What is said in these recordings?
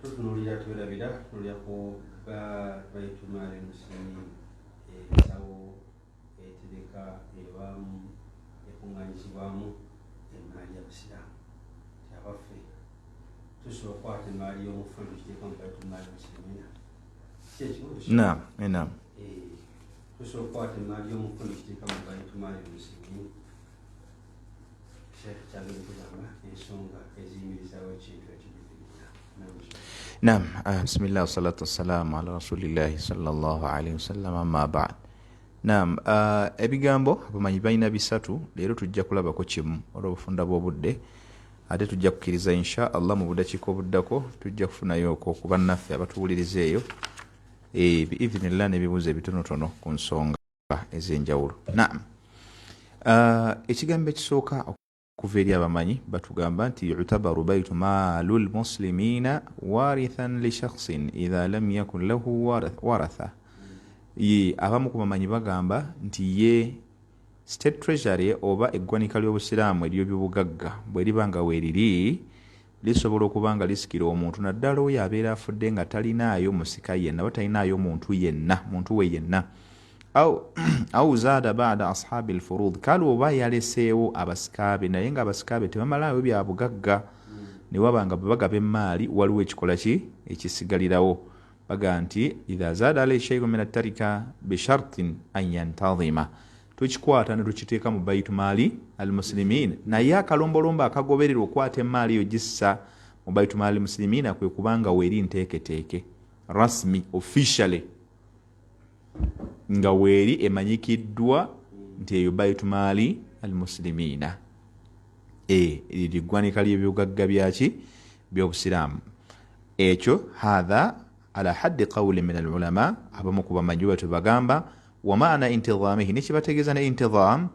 tutunuulira twelabira tulya ku baitumaali muslimin ensawo etereka ebaamu ekuŋŋaanyizibwamu emaali y'abasiraamu abaffe tusobola okukwata emaali y'omufu tukiteeka mu baitumaali muslimina naam tusobola okukwata emaali y'omufu tukiteeka mu baitumaali muslimin kyagenda kugamba ensonga eziyimirizawo ekintu ekibifirira. Naam, bismillah wassalatu wassalamu ala rasulillahi sallallahu alaihi wasallam amma ba'd. Naam, ebigambo abamanyi balina bisatu, leero tujja kulabako kimu olw'obufunda bw'obudde, ate tujja kukkiriza insha Allah mu buddakiika obuddako tujja kufunayo ku bannaffe abatuwuliriza eyo biidhnillah n'ebibuuzo ebitonotono ku nsonga ez'enjawulo. Naam, ekigambo ekisooka kuva eri abamanyi batugamba nti yutabaru baitu maalu lmuslimina warithan li shakhsin idha lam yakun lahu waratha. Abamu ku bamanyi bagamba nti ye state treasury oba eggwanika ly'obusiraamu ery'ebyobugagga bwe liba nga weeriri lisobola okuba nga lisikira omuntu naddala oyo abeera afudde nga talinaayo musika yenna oba talinaayo muntu we yenna au zaada baada ashabi alfurud, kale oba yaleseewo abasikaabe naye nga abasikaabe tebamalaayo bya bugagga ne waba nga bagaba emaali waliwo ekikola ekisigalirawo. Baga nti idha zaada alayhi shay'un min at-tarika bi shartin an yantazima, tukikwata ne tukiteeka mu baitu maali almuslimin, naye akalombolombo akagoberera okwata emaali eyo gissa mu baitu maali almuslimin kwe kubanga weeri nteeketeeke rasmi officially nga weeri emanyikiddwa nti eyo baitu maali almuslimina liggwanika ly'ebyogagga by'obusiraamu. Ekyo hadha ala haddi qawli min alulama, abamu ku bamanyi bwe bagamba wa maana intidhamihi, nekibategeeza ne intidham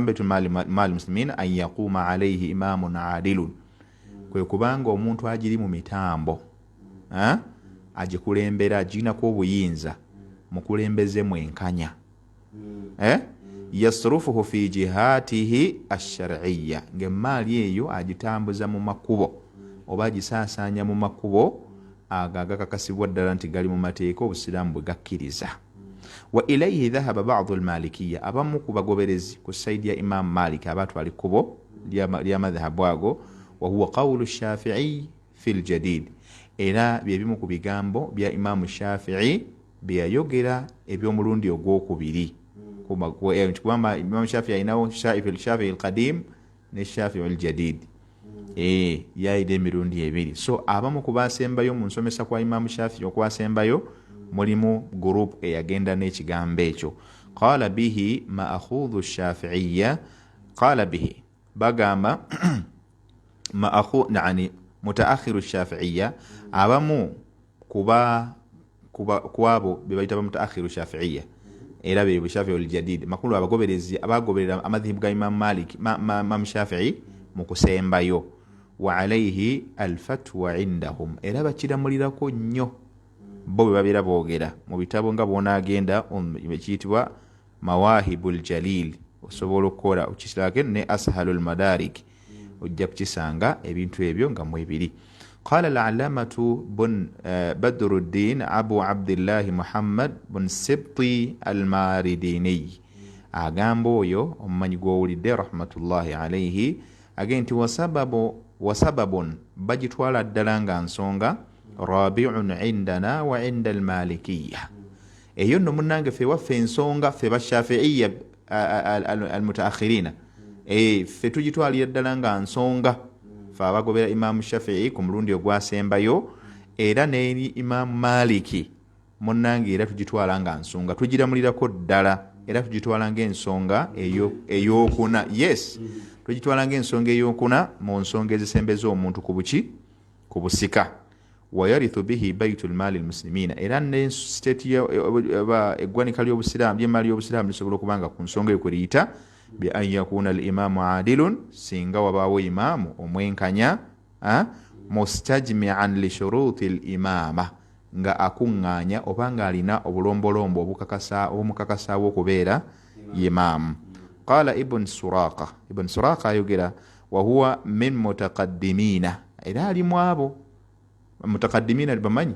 baitu maali almuslimina an yaquuma alayhi imamun adilun, kwe kubanga omuntu agiri mu mitambo agikulembera agirinako obuyinza mukulembeze mwenkanya yasrufuhu fi jihatihi ash-shar'iyya, ng'emaali eyo agitambuza mu makubo oba agisaasaanya mu makubo agakakasibwa ddala nti gali mu mateeka obusiraamu bwe gakkiriza. Wa ilayhi dhahaba ba'du al-malikiyya, abamu ku bagoberezi ku sayidi ya Imam Malik abatwala ekkubo lya madhhabu ago, wa huwa qawlu Shafi'i fi al-jadid, era byebimu ku bigambo bya Imam Shafi'i byayogera eby'omulundi ogwokubiri. Kubanga Imam Shafi'i ayinawo Shafi'i al-qadim ne Shafi'i al-jadid, yayida emirundi ebiri. So abamu ku basembayo mu nsomesa kwa Imam Shafi'i okwasembayo mulimu group eyagenda n'ekigambo ekyo. Qala bihi ma'khudhu Shafi'iyya, qala bihi bagamba yani mutaakhiru Shafi'iyya, abamu kwabo bebayita ba mutaakhiru Shafi'iyya era be Shafi'i al-jadid, makulu abagoberezi abagoberera amadhhabu ga Imam Malik Imam Shafi'i mu kusembayo. Wa alayhi al-fatwa indahum, era bakiramulirako nnyo bo bwe babeera boogera mu bitabo nga bonaagenda ekiyitibwa Mawahibul Jalil, osobola okukola okisirake ne Ashalul Madarik, ojja kukisanga ebintu ebyo nga mwebiri. قال العلامة بن بدر الدين أبو عبد الله محمد بن سبطي المارديني أغامبو يو أماني قولد رحمة الله عليه أغنتي وسبب بجت ولا الدلانغان سونغا رابع عندنا وعند المالكية. أيون منانغ في وفين سونغا في الشافعية المتأخرين في تجت ولا الدلانغان سونغا fabagobera Imam Shafi'i ku mulundi ogwasembayo, era ne Imam Maliki munnange era tugitwala nga nsonga, tugiramulirako ddala era tugitwala nga ensonga eyokuna. Yes, tugitwala nga ensonga eyokuna mu nsonga ezisembeza omuntu ku busika. Wayarithu bihi baitul maali almuslimina, era ne state eggwanika ly'obusiraamu ly'emaali y'obusiraamu lisobola okubanga ku nsonga eyo kweriyita bi an yakuna al-imamu adilun, singa wabaawo imaamu omwenkanya mustajmi'an li shuruti al-imama, nga akuŋŋaanya oba nga alina obulombolombo obumukakasaawo okubeera imaamu. qala ibn suraqa ayogera wahuwa min mutaqaddimina era alimu abo mutaqaddimina bamanyi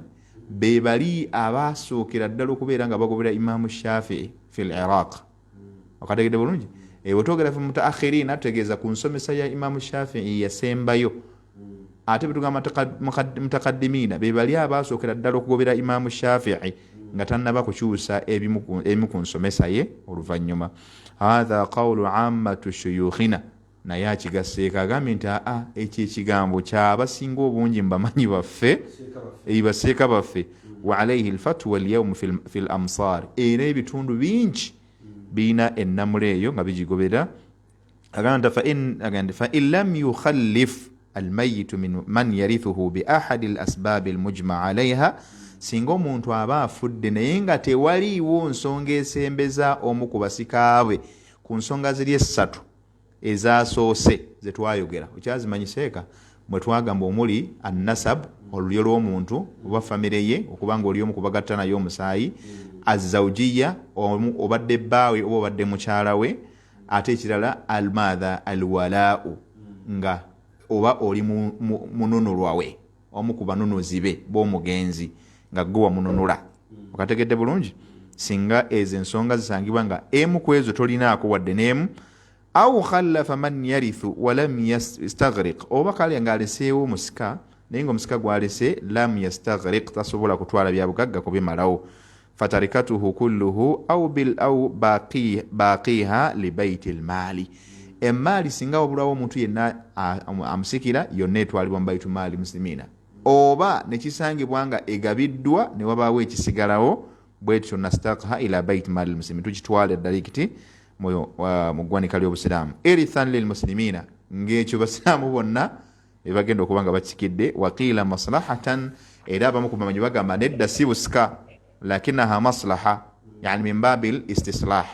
be bali abasookera ddala okubeera nga bagobera imamu shafii fi liraq okategedde bulungi wetwogera fi mutaakhirina tutegeeza ku nsomesa ya imamu shafii yasembayo ate betugamba mutaqaddimina be bali abasookera ddala okugobera imamu shafii nga tannaba kukyusa ebimu ku nsomesa ye oluvannyuma. Hatha qawlu ammatu shuyukhina naye akigaseeko agambye nti ekyo ekigambo kyabasinga obungi mubamanyi baffe baseeka baffe wa alaihi lfatwa alyawm fi lamsar era ebitundu bingi birina ennamula eyo nga bigigobera. agamba fain lam yukhallif almayitu man yarithuhu bi ahadi alasbaabi almujma alaiha singa omuntu aba afudde naye nga tewaliiwo nsonga esembeza omu ku basikaabe ku nsonga ziri essatu ezasoose zetwayogera okyazimanyiseeka mwe twagamba omuli annasab olulyo lw'omuntu oba famire ye okubanga oli omu kubagatta naye omusaayi, azawujiya obadde bbaawe oba obadde mukyala we, ate ekirala almadha alwalaau nga oba oli mununulwa we omu ku banunuzi be b'omugenzi nga gwe wamununula. Okategedde bulungi? Singa ezo ensonga zisangibwa nga emu ku ezo tolinaako wadde n'emu, au khallafa man yarithu walam yastaghriq, oba kale ng'aleseewo omusika naye ng'omusika gw'alese lam yastaghriq tasobola kutwala byabugagga kubimalawo, fatarikatuhu kulluhu au baqiha li baiti almaali, emaali singa wabulawo omuntu yenna amusikira yonna etwalibwa mu baitu maali muslimina, oba nekisangibwa nga egabiddwa ne wabaawo ekisigalawo bwetyo nastaqha ila baiti maali muslimin, tukitwala ddala kiti mu ggwanika ly'obusiraamu erithan lilmuslimina, ng'ekyo basiraamu bonna ebagenda okuba nga bakikidde. Waqiila maslahatan, era abamu ku bamanyi bagamba nedda si busika lakinaha maslaha, yani min babil istislah,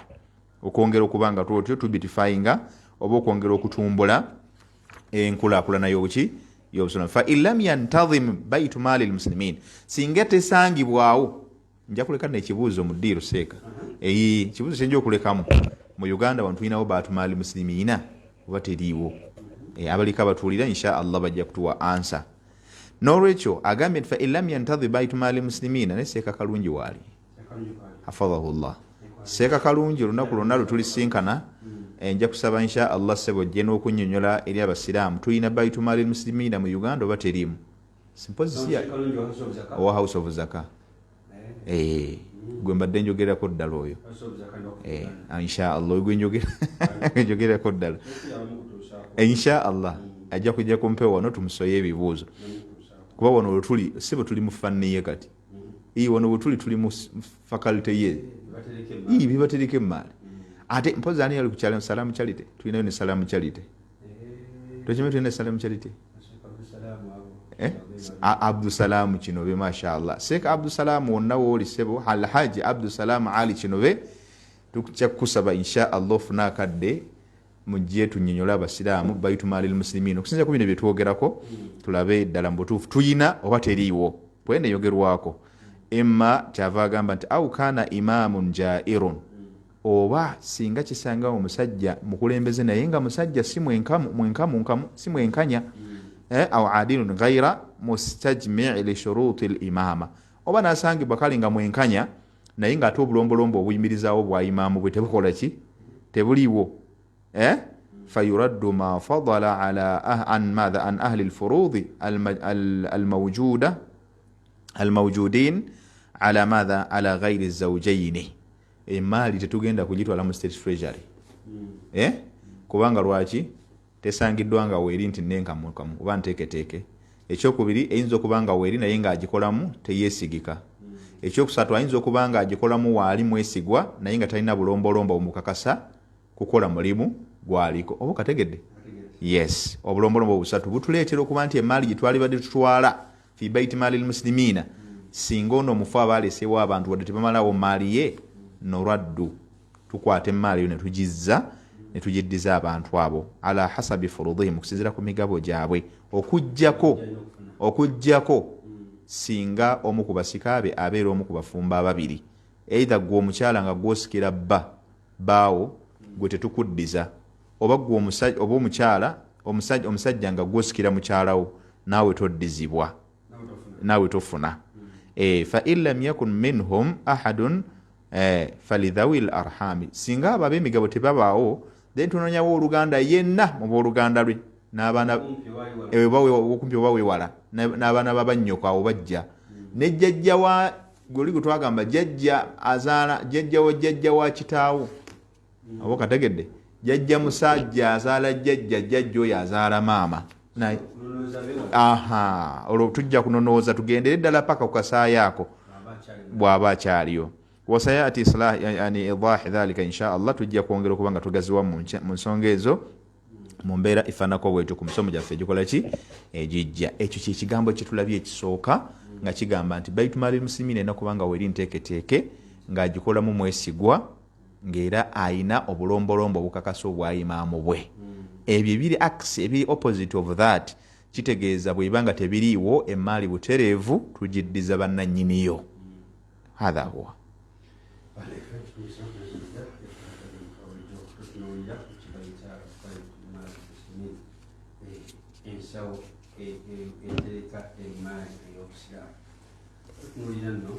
okwongera okuba nga twotyo tubitifyinga oba okwongera okutumbula enkulaakulana y'obusiraamu. Fa in lam yantazim baitu maali lmuslimin, singa tesangibwawo, nja kuleka nekibuuzo mu ddiiru seeka, kibuuzo kyenja okulekamu mu Uganda wano tulinawo baatu maali muslimina oba teriiwo? Abalika batuulira insha Allah bajja kutuwa ansa. N'olwekyo agambye fa in lam yantadhi baitu maali muslimina, ne seeka kalungi waali hafadhahullah. Seeka kalungi olunaku lwonna lutulisinkana, nja kusaba insha Allah sebo jje n'okunnyonnyola eri abasiraamu tulina baitu maali muslimina mu Uganda oba teriimu? Simposiya owa house of zaka. Gwe mbadde njogerako ddala oyo insha Allah, gwe njogerako ddala insha Allah ajja kujja kumpewa wano tumusoye ebibuuzo, kuba wano wetuli si bwe tuli mu fanni ye kati wano wetuli tuli mu faculty ye bibatereka emaali. Ate mpozi ani yali ku kyalo Salamu Charity? Tulinayo ne Salamu Charity, tukimanye tulina Salamu Charity Abdusalamu Kinobe, mashallah. Seeka Abdusalamu wonna wooli sebo, Alhaji Abdusalamu Ali Kinobe, tukya kusaba insha Allah ofuna akadde mujje tunnyonnyola abasiraamu baitu maalil muslimin, okusinza ku bino bye twogerako tulabe ddala mbutuufu tuyina oba teriiwo. Bwene yogerwako emma kyava agamba nti au kana imamun jairun, oba singa kisanga omusajja mukulembeze naye nga musajja si si mwenkanya, au adilun ghaira mustajmi' li shuruti al-imama, oba nasangibwa kale nga mwenkanya naye nga ate obulombolombo obuyimirizaawo bwa imaamu bwe tebukola ki, tebuliiwo. Fayuraddu ma fadala ala an ahli al-furudi al-mawjudin ala madha ala ghairi az-zawjayn, emaali tetugenda kugitwala mu state treasury kubanga lwaki tesangiddwa nga weeri nti nenkamukamu oba nteeketeeke. Ekyokubiri eyinza okuba nga weeri naye ng'agikolamu teyeesigika. Ekyokusatu ayinza okuba nga agikolamu waali mwesigwa naye nga talina bulombolombo omukakasa kukola mulimu gwaliko. Oba kategedde? Yes, obulombolombo obusatu butuleetera okuba nti emaali gye twalibadde tutwala fi baiti maalil muslimina, singa ono omufu aba aleesewo abantu wadde tebamalawo maali ye, noraddu tukwata emaali yo ne tugizza ne tugiddiza abantu abo ala hasabi furudihim, okusinziira ku migabo gyabwe, okujjako singa omu ku basikaabe abeera omu ku bafumba ababiri, either gwe omukyala nga gwosikira baawo gwe tetukuddiza oba gwe omusajja nga gwosikira mukyalawo naawe toddizibwa naawe tofuna fa in lam yakun minhum ahadun falidhawi l arhami singa abo ab'emigabo tebabaawo then tunonyawo oluganda yenna mu booluganda lwe n'abaana okumpi oba wewala n'abaana babannyoka awo bajja ne jjajja wa goli gwe twagamba jjajja azaala jjajja wa kitaawo abo kategedde jjajja musajja azaala jjajja oyo azaala maama olwo tujja kunonooza tugendere ddala paka ku kasaayi ako bw'aba akyaliyo wasayati yani idahi dhalika insha allah tujja kwongera okuba nga tugaziwa mu nsonga ezo mu mbeera ifaanako bwetyo ku misomo gyaffe egikola ki egijja ekyo kyekigambo kyetulabye ekisooka nga kigamba nti baitumaali muslimina erina kuba nga weeri nteeketeeke ng'agikolamu mwesigwa ng'era ayina obulombolombo obukakasa obwayimaamu bwe ebyo ebiri aksi ebiri opposite of that kitegeeza bwebanga tebiriiwo emaali butereevu tugiddiza bannannyiniyo hatha huwa ensawo entereka emaali ey'obusiraamu tutunulira nno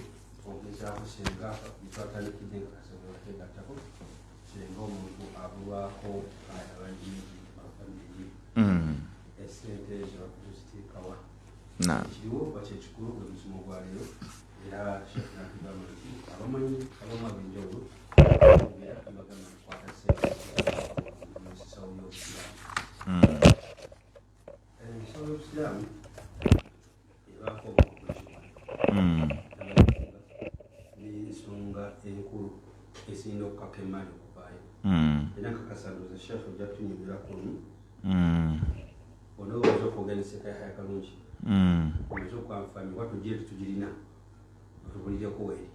ogezaako senga twatandikidde nga kasobola senga omuntu abulwako abagiri bafamiri esente ezo tuziteekawa kiriwo bakyekikulu gwe musomo gwa leero era sheknatugamba nti abamanyi abamu ab'enjawulo era bagamba tukwata sente musawo y'obusiraamu ensawo y'obusiraamu ebaako n'ensonga enkulu esinda okukaka emaali okuvaayo era nkakasanduza sheekh ojja kutunyumirako onooza okuoganiseka yahaya kalungi oza okwanfami watugire tetugirina otubulireko weeri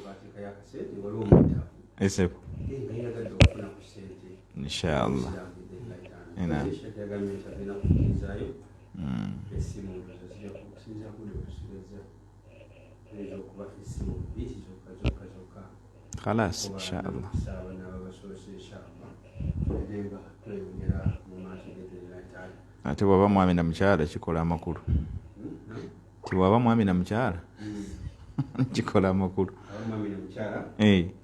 bateekayo akasente waliwo omwetaavu nga yagadde okufuna ku sente inshallah yagambye nti agenda kukkirizayo essimu zijja kusinza kuli okusigazza ezokuba essimu bbiri zokka khalas inshallah saaba n'ababasoose inshallah edenga tweyongera mu maaso getenaitaali ate bwaba mwami na mukyala kikola amakulu tiwaba mwami na mukyala kikola amakulu abamwami na mukyala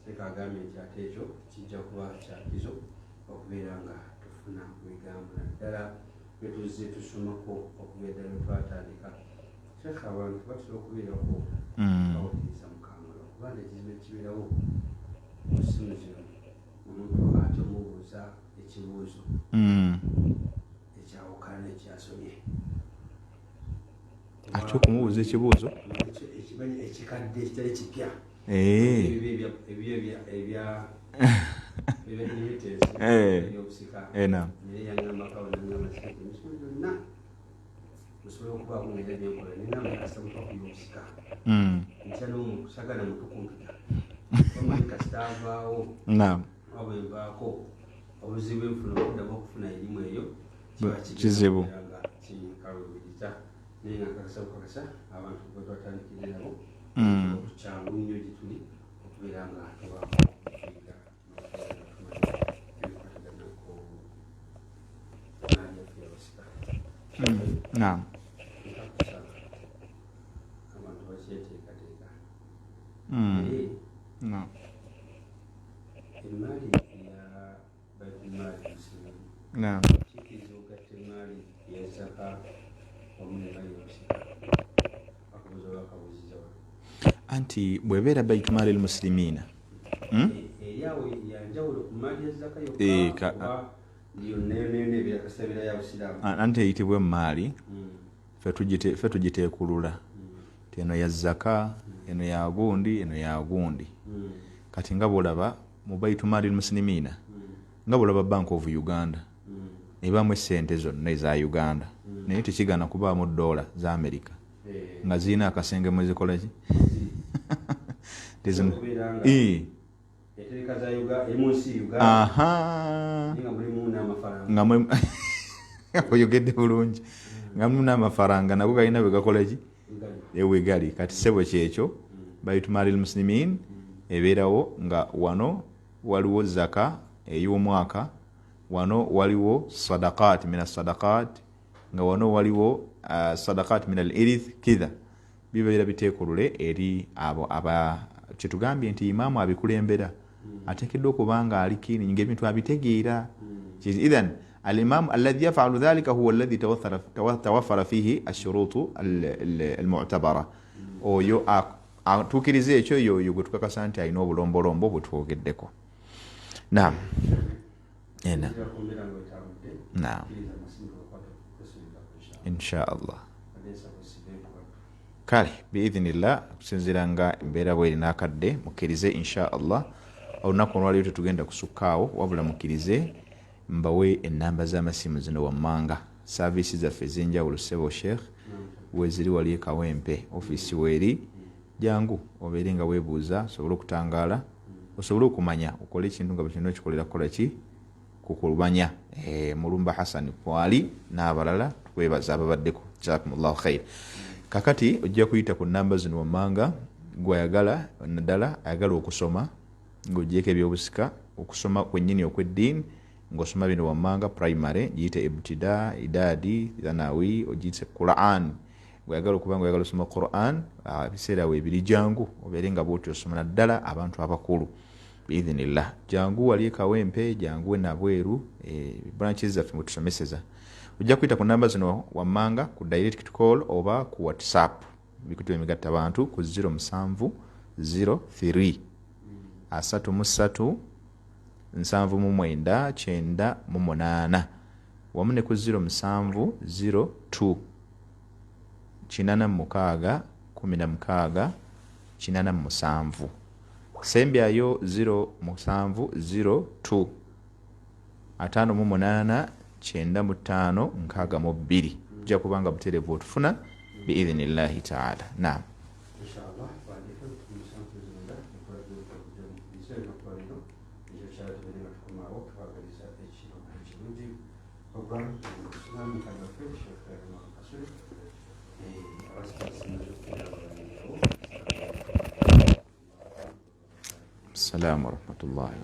sekagambye nti ate ekyo kijja kuba kyakizo okubeera nga tufuna ebigambo naddala byetuzze tusomako okubeera ddala twatandika shekha abantu basobola okubeerako bawuliriza mukambala kubanga ekizibu ekibeerawo mu ssimu zino omuntu ate omubuuza ekibuuzo ekyawukana nekyasomye ate okumubuuza ekibuuzo ekikadde ekitali kipya ebyobusika naye yangambakawo nangamasente emisomo gyonna musobola okubaako ngaera byenkola nengamba kasitamuka kubyobusika ntya n'omuntu sagala mutukumpita omanyi kasitaavaawo wabwenvaako obuzibu enfuna okuddamu okufuna erimu eyo kizibu kinkalubiriza naye nga kakasa bukakasa abantu betwatandikire nabo kyangu nnyo gituli okubeera nga tubaamu okufiira ebikwatiganaku nalyaffe yabasika abantu bakyeteekateeka naye emaali ya baitumaali muslimu kikiriza ogatta emaali yazaka wamu n'emaali yobusika akabuuza bakabuuziza wano anti bwebeera baitumaali almuslimina eryawo yanjawulo ku maali yazaka yokka yonna ebirakasabira ya busiraamu anti eyitibwa emaali ffe tugiteekulula ti eno ya zaka eno ya gundi eno ya gundi kati nga bwolaba mu baitumaali almuslimina nga bwolaba bank of uganda ebaamu essente zonna eza uganda naye tekigana kubaamu dola za america nga zirina akasenge mwezikola ki oyogedde bulungi nga mulimu n'amafaranga nago galina bwe gakola ki ewe gali kati ssebo kyekyo baitumaali almuslimin ebeerawo nga wano waliwo zaka ey'omwaka, wano waliwo sadaqat min as-sadaqat, nga wano waliwo sadaqat min al-irith kidha. Bibeera biteekolule eri abo aba kyetugambye nti imaamu abikulembera ateekeddwa okuba nga ali kiini ng'ebintu abitegeera. Idhan al-imam alladhi yaf'alu dhalika huwa alladhi tawaffara fihi ash-shurutu al-mu'tabara. Oyo atuukiriza ekyo yoyo gwe tukakasa nti alina obulombolombo bwe twogeddeko. Naam. Naam. Insha Allah. Kale biidhinillah, kusinziira nga embeera bweri n'akadde, mukkirize insha Allah olunaku olwaliyo tetugenda kusukkaawo, wabula mukkirize mbawe ennamba z'amasimu zino wammanga. Saavisi zaffe ez'enjawulo ssebo Sheikh weziri wali Kawempe, ofiisi weeri, jangu obeere nga weebuuza, osobole okutangaala, osobole okumanya okole ekintu nga bwe kirina okikolera kukola ki kukulumanya. Mulumba Hassan kwali n'abalala twebaza ababaddeko, jazakumullahu khair. Kakati ojja kuyita ku nnamba zino wammanga, gwayagala naddala ayagala okusoma ng'ogyeko ebyobusika, okusoma kwennyini okw'eddiini, ng'osoma bino wammanga primary, giyite ibtida, idadi, thanawi, ogiyite Quran. Gwayagala okuba nga oyagala osoma Quran, ebiseera weebiri jangu obeere nga bw'oti osoma naddala abantu abakulu biidhinillah. Jangu wali Kawempe, jangu nabweru, branches zaffe mwe tusomeseza. Ojja kuyita ku nnamba zino wammanga ku direct call oba ku WhatsApp, bikutu emigatta abantu ku 0703 33 79998 wamu ne ku 0702 86 16 87. Sembyayo 0702 58 95 62. Ojja kubanga butereevu otufuna biidhinillahi taala. Naam. Assalamu warahmatullahi